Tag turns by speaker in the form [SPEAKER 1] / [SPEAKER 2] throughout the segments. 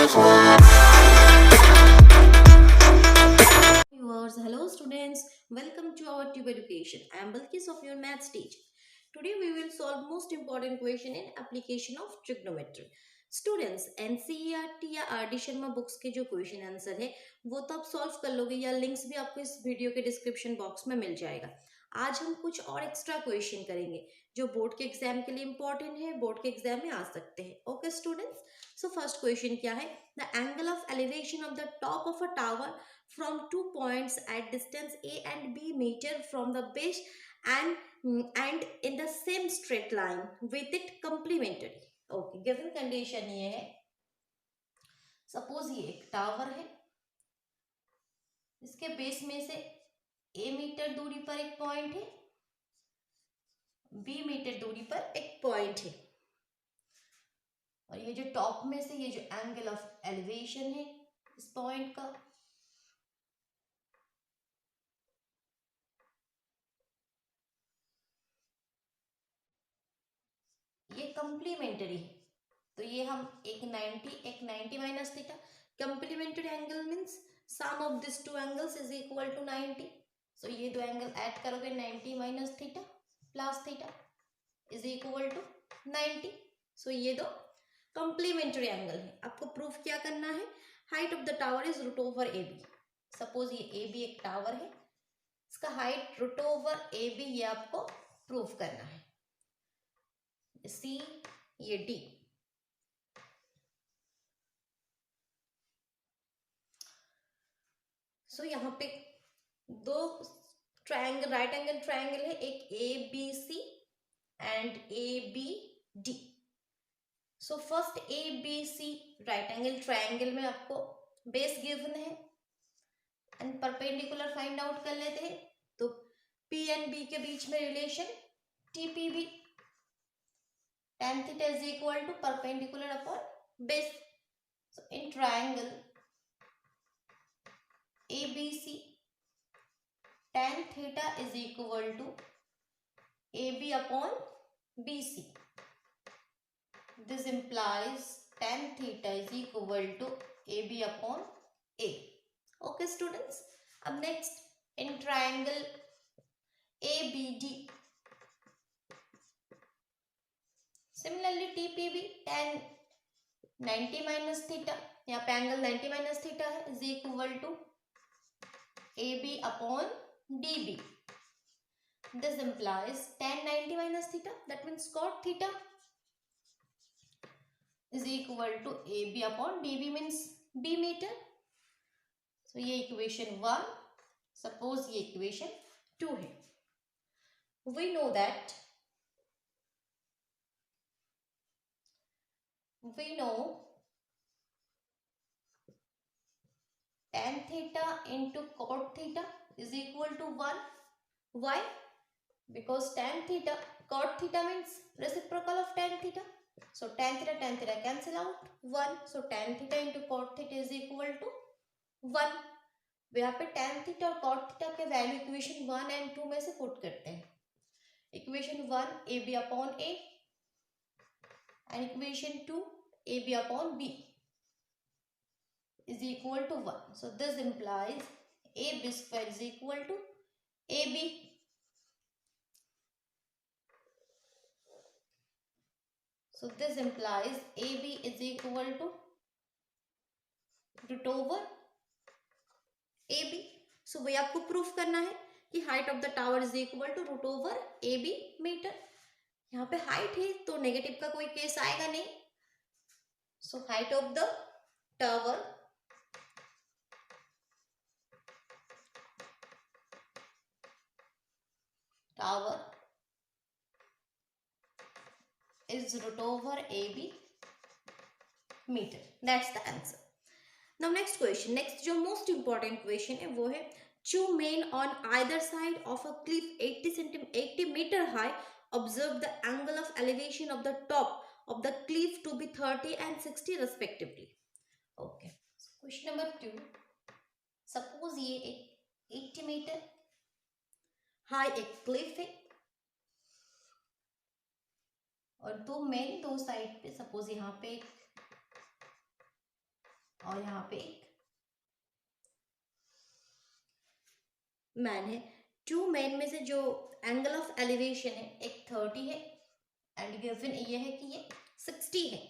[SPEAKER 1] Viewers, hello students, welcome to our Tube Education. I am Balkis of your maths teacher. Today we will solve most important question in application of trigonometry. Students NCERT या R D Sharma books के जो question answer है वो तो आप solve कर लोगे या लिंक्स भी आपको इस वीडियो के डिस्क्रिप्शन बॉक्स में मिल जाएगा। आज हम कुछ और एक्स्ट्रा क्वेश्चन करेंगे जो बोर्ड के एग्जाम के लिए इंपॉर्टेंट है, बोर्ड के एग्जाम में आ सकते हैं। Okay students, so first question क्या है? The angle of elevation of the top of a tower from 2 points at distance A and B meter from the base and in the same straight line with it complementary. Okay, given condition ये है, suppose ये एक tower है, इसके base में से A metre दूरी पर एक पॉइंट है, B मीटर दूरी पर एक पॉइंट है, और ये जो टॉप में से ये जो एंगल ऑफ एलिवेशन है इस पॉइंट का, ये कंप्लीमेंट्री है। तो ये हम एक 90 minus theta, complementary angle means sum of this two angles is equal to 90। So ये दो एंगल ऐड करोगे 90 minus theta plus theta is equal to 90। So ये दो कंप्लीमेंट्री एंगल है। आपको प्रूफ क्या करना है? Height of the tower is root over A B. Suppose ये ए बी एक टावर है, इसका height root over A B, ये आपको प्रूफ करना है। सी ये डी, सो यहाँ पे दो ट्रायंगल, राइट एंगल ट्रायंगल है, एक A B C and A B D. So first A B C right angle triangle में आपको बेस गिवन है एंड परपेंडिकुलर फाइंड आउट कर लेते हैं। तो पी एंड बी के बीच में relation T P B, tan theta is equal to perpendicular upon base. So in triangle ABC, tan theta is equal to AB upon BC. This implies tan theta is equal to AB upon A. Okay students, अब next in triangle ABD, similarly TPB tan 90 minus theta, यहाँ पे angle 90 minus theta है, is equal to AB upon DB. This implies tan 90 minus theta, that means cot theta is equal to AB upon DB means B metre. So ये equation 1, suppose ये equation 2 है। We know that we know tan theta into cot theta is equal to 1. Why? Because tan theta, cot theta means reciprocal of tan theta. So tan theta cancel out 1. So tan theta into cot theta is equal to 1. यहाँ पे tan theta और cot theta के value equation 1 and 2 में से put करते हैं। Equation 1 AB upon A and equation 2 AB upon B is equal to 1. So this implies AB square is equal to AB. So this implies AB is equal to root over AB. So वही आपको proof करना है कि height of the tower is equal to root over AB metre. यहाँ पे height है तो negative का कोई केस आएगा नहीं। So height of the tower is root over AB meter. That's the answer. Now next question, next जो most important question है वो है two men on either side of a cliff 80 meter high observe the angle of elevation of the top of the cliff to be 30 and 60 respectively. Okay, so question number 2, suppose ये एक 80 metre high एक Cliff है और दो main दो side पे, suppose यहाँ पे एक और यहाँ पे एक मैन है। टू मैन में से जो एंगल ऑफ एलिवेशन है एक 30 है एंड गिवन ये है कि ये 60 है।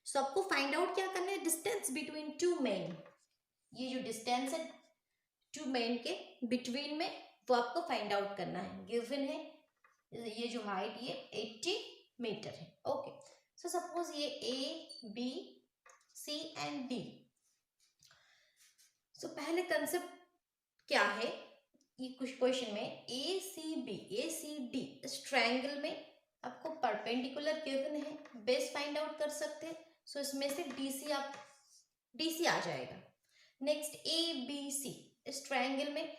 [SPEAKER 1] सो आपको फाइंड आउट क्या करना है, डिस्टेंस बिटवीन टू मैन। ये जो डिस्टेंस है टू मैन के बिटवीन में वो आपको फाइंड आउट करना है। गिवन है ये जो हाइट ये 80 मीटर है। ओके, सो सपोज ये A B C and D. So पहले कंसेप्ट क्या है, ये कुछ क्वेश्चन में ए सी डी इस ट्रायंगल में आपको परपेंडिकुलर गिवन है, बेस फाइंड आउट कर सकते हैं। सो इसमें से डीसी आ जाएगा। नेक्स्ट ए बी सी इस ट्रायंगल में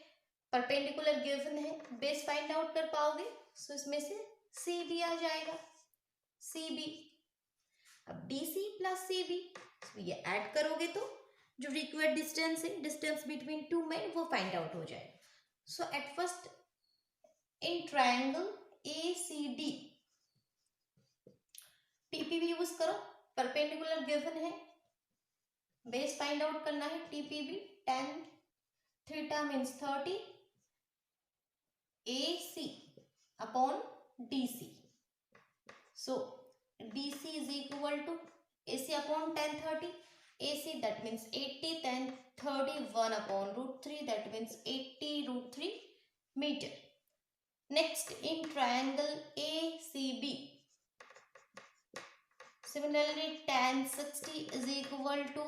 [SPEAKER 1] परपेंडिकुलर गिवन है, बेस फाइंड आउट कर पाओगे। सो इसमें से सी बी आ जाएगा, सी बी। अब D C plus C B ये ऐड करोगे तो जो रिक्वायर्ड डिस्टेंस है, डिस्टेंस बिटवीन टू मैन, वो फाइंड आउट हो जाएगा। So at first in triangle A C D TPB use करो, परपेंडिकुलर गिवन है, बेस फाइंड आउट करना है। TPB tan theta means 30 AC upon DC. So DC is equal to AC upon tan 30. AC that means 80, tan 31 upon root 3 that means 80 root 3 meter. Next in triangle ACB. Similarly tan 60 is equal to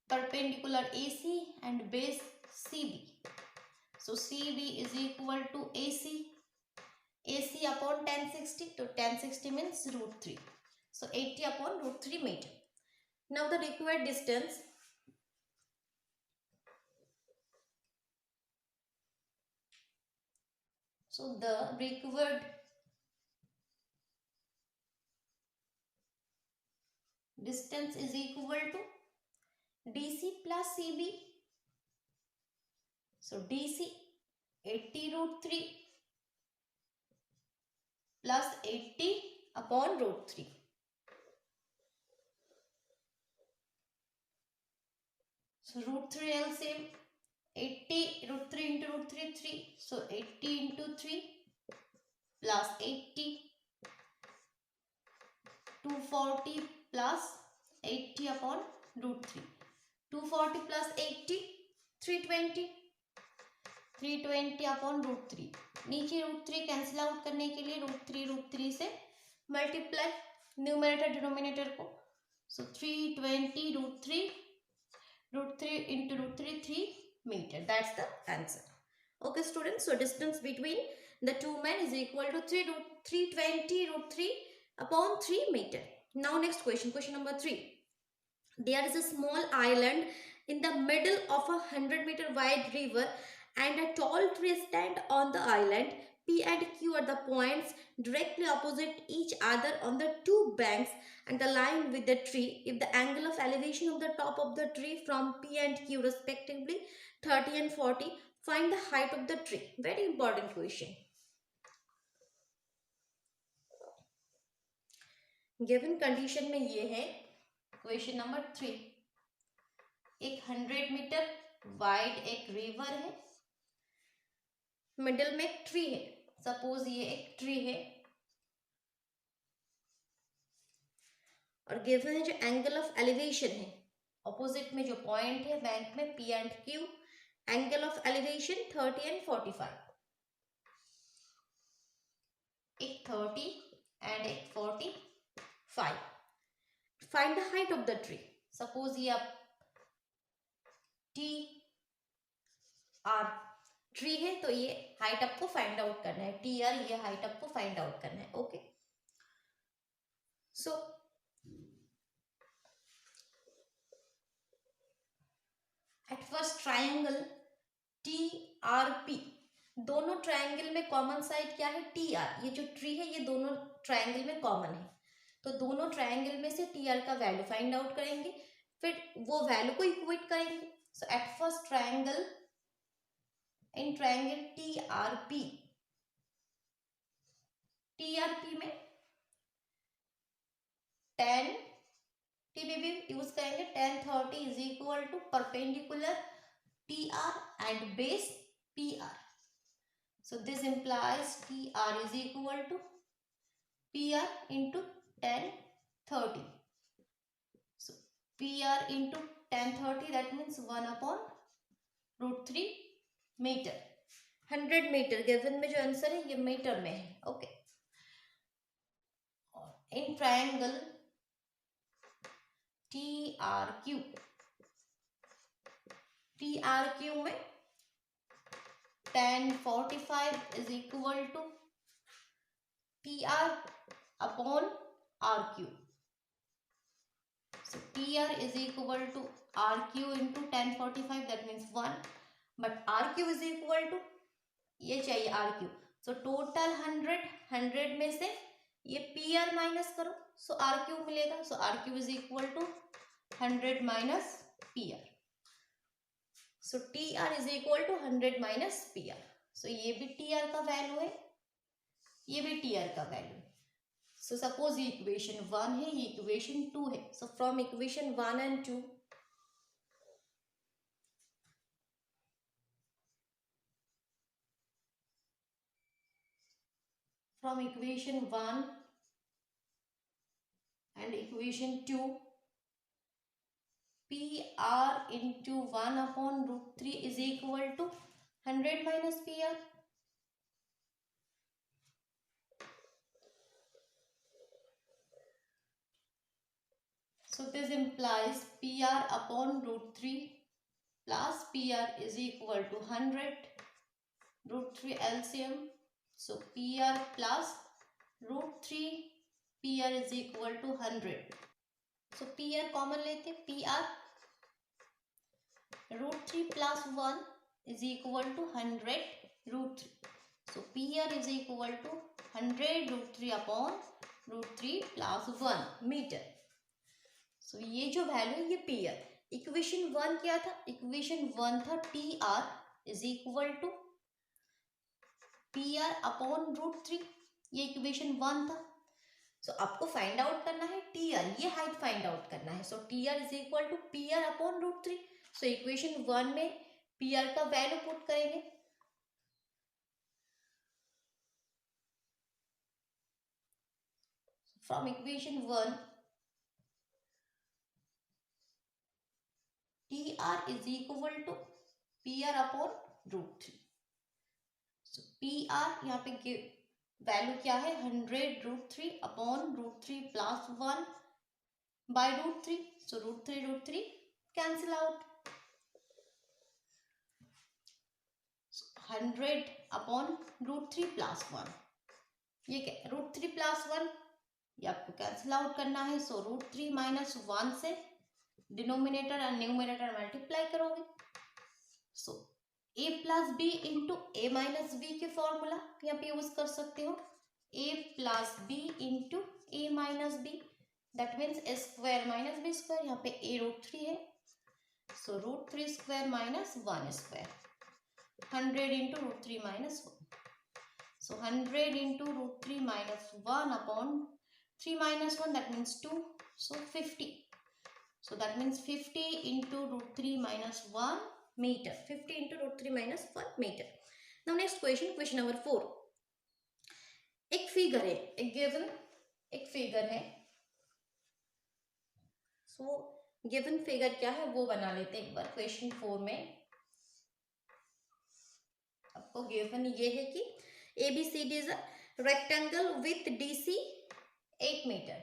[SPEAKER 1] perpendicular AC and base CB. So CB is equal to AC upon tan 60. So tan 60 means root 3. So 80 upon root 3 meter. Now the required distance. So the required distance is equal to DC plus CB. So DC 80 root 3 plus 80 upon root 3. So root 3 LCM 80 root 3 into root 3 3. So 80 into 3 plus 80 240 plus 80 upon root 3. 240 plus 80 320 320 upon root 3। नीचे root 3 cancel out करने के लिए root 3 से multiply numerator denominator को। So 320 root 3 into root 3 metre, that's the answer. Okay students, so distance between the two man is equal to 320 root 3 upon 3 meter. Now next question number 3. There is a small island in the middle of a 100-meter wide river and a tall tree stand on the island. P and Q are the points directly opposite each other on the two banks and aligned with the tree. If the angle of elevation of the top of the tree from P and Q respectively 30 and 40, find the height of the tree. Very important question. Given condition में ये है question number 3। एक 100 metre wide एक river है, middle में एक tree है। Suppose ये एक ट्री है और गिवन है जो एंगल ऑफ एलिवेशन है, ऑपोजिट में जो पॉइंट है बैंक में P and Q, angle of elevation 30 and 45। एक 30 एंड एक 45। Find the height of the tree. Suppose ये आप टी आर ट्री है तो ये हाइट आपको फाइंड आउट करना है, टी आर ये हाइट आपको फाइंड आउट करना है। Okay, so at first triangle T R P, दोनों ट्रायंगल में कॉमन साइड क्या है, टी आर। ये जो ट्री है ये दोनों ट्रायंगल में कॉमन है, तो दोनों ट्रायंगल में से टी आर का वैल्यू फाइंड आउट करेंगे, फिर वो वैल्यू को इक्वेट करेंगे। So at first triangle in triangle T R P में tan टीबी भी यूज करेंगे। tan 30 is equal to perpendicular TR and base PR. So this implies TR is equal to PR into tan 30. So PR into tan 30, that means 1 upon root 3 metre. 100 metre given में जो answer है ये metre में है। Okay, in triangle TRQ, TRQ में tan 45 is equal to PR upon RQ. So PR is equal to RQ into tan 45, that means 1, but RQ is equal to, ये चाहिए RQ, so total 100 में से ये PR minus करो, so RQ मिलेगा, so RQ is equal to 100 minus PR. So TR is equal to 100 minus PR. So ये भी TR का वैल्यू है, ये भी TR का वैल्यू है। So suppose ये इक्वेशन 1 है, ये इक्वेशन 2 है। So from equation 1 and 2, from equation 1 and equation 2, PR into 1 upon root 3 is equal to 100 minus PR. So this implies PR upon root 3 plus PR is equal to 100, root 3 LCM. So PR plus root 3 PR is equal to 100. So PR common लेते हैं, PR root 3 plus 1 is equal to 100 root 3. So PR is equal to 100 root 3 upon root 3 plus 1 metre. So ये जो value है ये PR। Equation 1 क्या था? Equation 1 था TR is equal to PR upon root 3, ये इक्वेशन 1 था। सो आपको फाइंड आउट करना है TR, ये हाइट फाइंड आउट करना है। So TR is equal to PR upon root 3। So equation 1 में PR का वैल्यू पुट करेंगे, from equation 1 TR is equal to PR upon root 3। So PR यहाँ पे वैल्यू क्या है? 100 root 3 upon root 3 plus 1 by root 3। So root 3 cancel out. 100 upon root 3 plus 1, ये क्या? Root 3 plus 1, ये आपको कैंसिल आउट करना है। सो रूट 3 माइनस 1 से डिनोमिनेटर और न्यूमिनेटर मल्टीप्लाई करोगे। So a plus b into a minus b के फॉर्मूला यहाँ पे यूज कर सकते हो। a plus b into a minus b, that means a square minus b square. यहाँ पे a रूट 3 है, so root 3 square minus 1 square, 100 into root 3 minus 1। So 100 into root 3 minus 1 upon 3 minus 1, that means 2, so 50. So that means 50 into root 3 minus 1 meter. 50 into root 3 minus 1 meter. Now next question, question number 4. एक figure है, एक given एक figure है। So given figure क्या है वो बना लेते हैं एक बार। क्वेश्चन 4 में आपको गिवन ये है कि ABCD is a rectangle with DC 8 meter.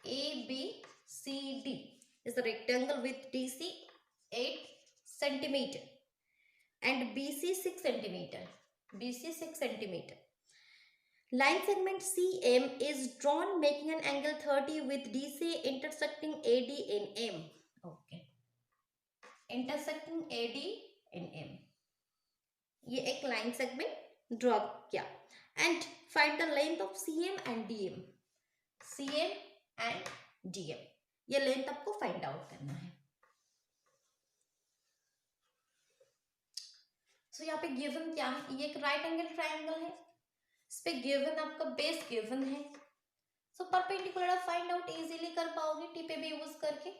[SPEAKER 1] ABCD is a rectangle with DC 8 centimeter and BC 6 centimeter. BC 6 centimeter. Line segment CM is drawn making an angle 30 with DC intersecting AD in M. Okay. Intersecting AD in M. ये एक line segment draw किया and find the length of CM and DM. CM and DM, ये length आपको find out करना है। सो यहाँ पे given क्या है? ये एक राइट एंगल ट्रायंगल है, इस पे गिवन आपका बेस गिवन है। सो परपेंडिकुलर आप फाइंड आउट इजीली कर पाओगे टी पे भी यूज करके.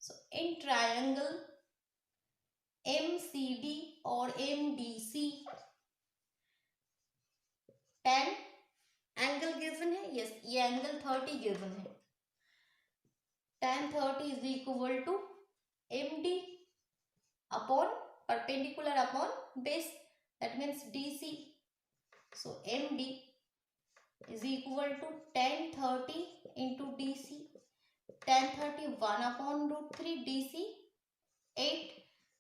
[SPEAKER 1] सो इन ट्रायंगल MCD और MDC 10 एंगल गिवन है. यस, ये एंगल 30 गिवन है. tan 30 is equal to MD upon perpendicular upon base, that means DC. So MD is equal to tan 30 into DC. tan 30 1 upon root 3, DC 8.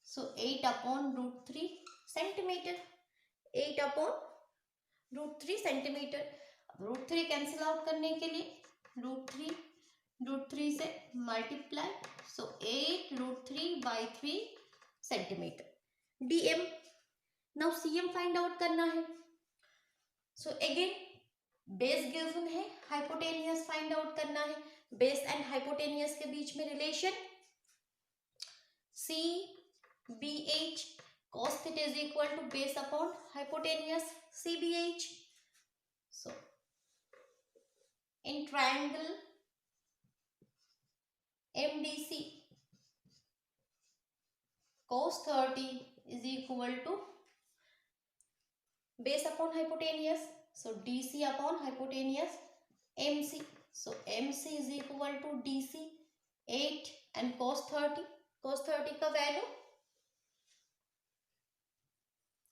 [SPEAKER 1] So 8 upon root 3 centimeter. 8 upon root 3 centimeter. Root 3 cancel out करने के लिए root 3 से multiply. So 8 root 3 by 3 centimetre. DM. Now CM find out करना है. So again base given है, hypotenuse find out करना है. Base and hypotenuse के बीच में relation CBH cos theta is equal to base upon hypotenuse CBH. So in triangle MDC cos 30 is equal to base upon hypotenuse. So DC upon hypotenuse MC. So MC is equal to DC 8 and cos 30. Cos 30 का value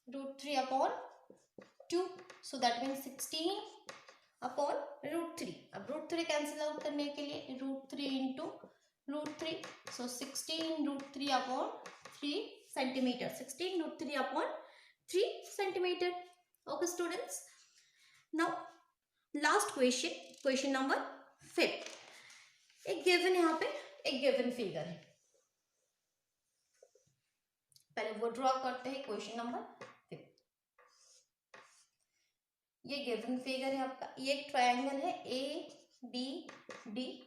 [SPEAKER 1] root 3 upon 2. So that means 16 upon root 3. अब root 3 cancel out करने के लिए root 3 into root 3. So 16 root 3 upon 3 centimetre. 16 root 3 upon 3 centimetre. Okay students, now last question, question number 5. एक given यहाँ पे एक given figure है. पहले वो ड्रॉ करते हैं. Question number 5. ये गिवन फिगर है आपका. ये एक ट्रायंगल है ABD.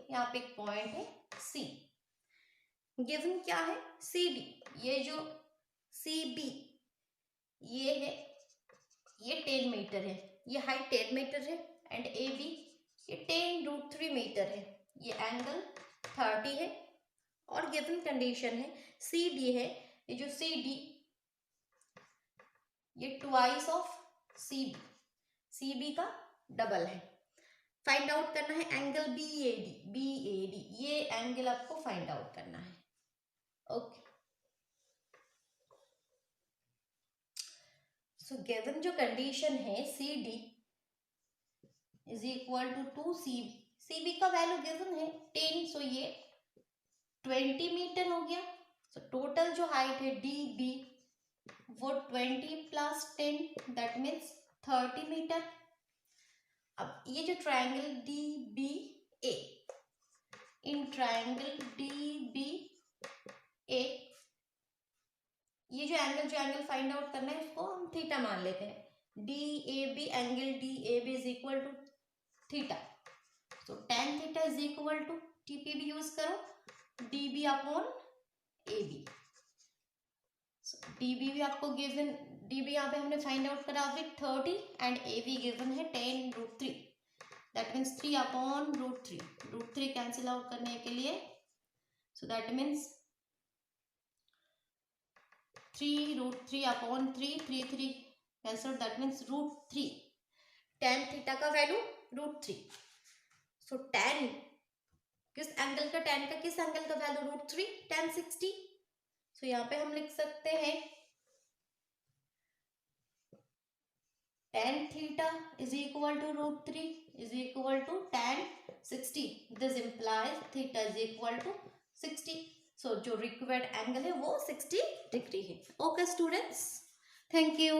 [SPEAKER 1] यहाँ पे एक पॉइंट है C. गिवन क्या है? CD. ये जो CB ये है, ये 10 मीटर है. ये हाइट 10 मीटर है. एंड AB ये 10 रूट 3 मीटर है. ये एंगल 30 है. और गिवन कंडीशन है CD है. ये जो CD ये ट्वाइस ऑफ CB. CB का डबल है. फाइंड आउट करना है एंगल BAD. ये एंगल आपको फाइंड आउट करना है. ओके. सो गिवन जो कंडीशन है CD is equal to 2CB. CB का वैल्यू गिवन है 10. सो ये 20 मीटर हो गया. सो टोटल जो हाइट है DB वो 20 प्लस 10 दैट मीन्स 30 मीटर. अब ये जो triangle DBA, in triangle DBA ये जो एंगल फाइंड आउट करना है इसको हम थीटा मान लेते हैं. DAB angle DAB is equal to theta. So tan theta is equal to TP भी यूज करो DB अपॉन AB. DB भी आपको गिवन, DB यहाँ पे हमने फाइंड आउट करा विथ 30 एंड AB गिवन है 10 root 3. That means 3 upon root 3. Root 3 cancel out करने के लिए so that means 3 root 3 upon 3 cancel. That means root 3. tan theta का वैल्यू रूट 3. सो tan किस एंगल का, tan का किस एंगल का वैल्यू रूट 3, tan 60. सो यहाँ पे हम लिख सकते हैं tan theta is equal to root 3 is equal to tan 60. This implies theta is equal to 60. So जो रिक्वायर्ड एंगल है वो 60 डिग्री है. Okay students, thank you.